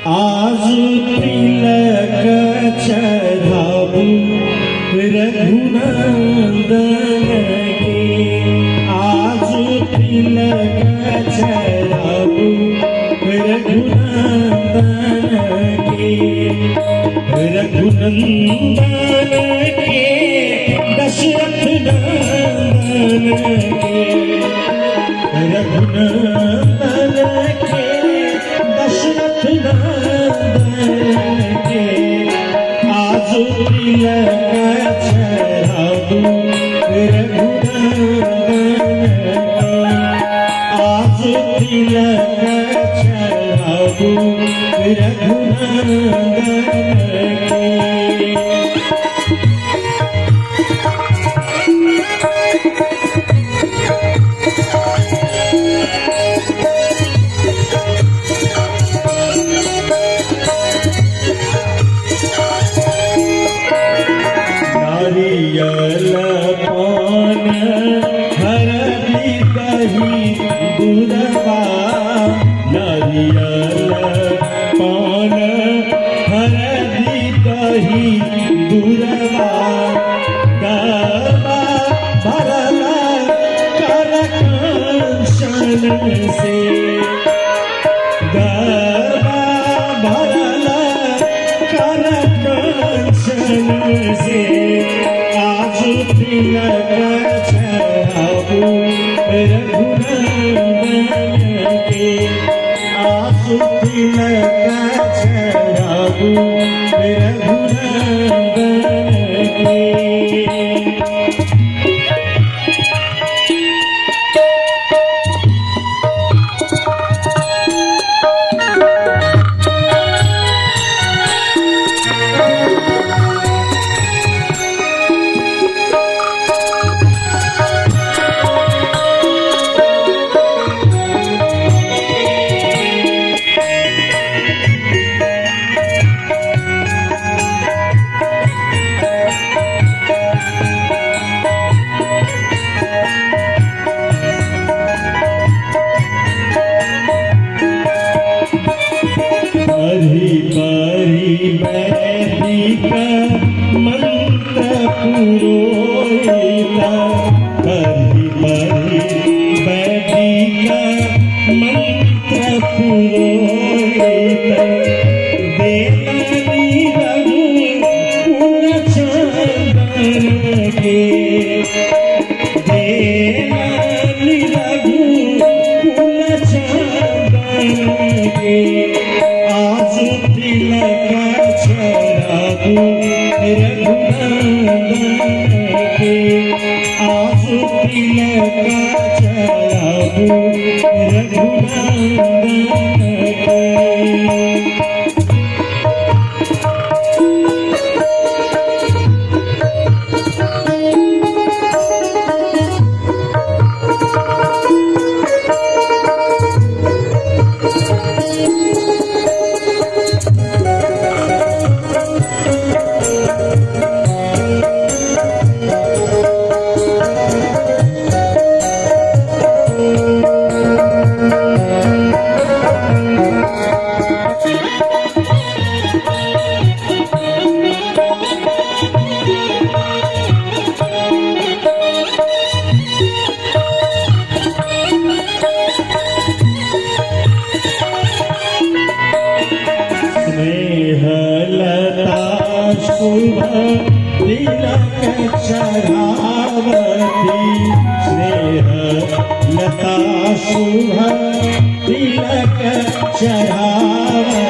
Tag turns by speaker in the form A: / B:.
A: आज तिलक चढ़ाबू रघुनंदन के, आज तिलक चढ़ाबू रघुनंदन के, रघुनंदन के दशरथ नंदन के, रघुनंदन के दशरथ नंदन के, आज तिलक चढ़ाबू रघुनंदन के, आज तिलक चढ़ाबू रघुनंदन के। नारियल पान हरदि दही दूधवा, नारियल पान हरदि दही दूधवा, गरबा भरल कर कंचन से, गरबा भरल कर कंचन से, आज तिलक चढ़ाबू रघुनंदन के, आज तिलक चढ़ाबू रघुनंदन के। परी परी वैदिक मंत्र पुरोहिता, परी परी वैदिक मंत्र पुरोहिता, देवानी रघुकुल चंदन के, देवानी रघुकुल चंदन के, आज तिलक चढ़ाबू रघुनंदन के, आज तिलक चढ़ाबू रघुनंदन के। शुभ तिलक चढ़ावती, स्नेह लता शुभ तिलक चढ़ावती,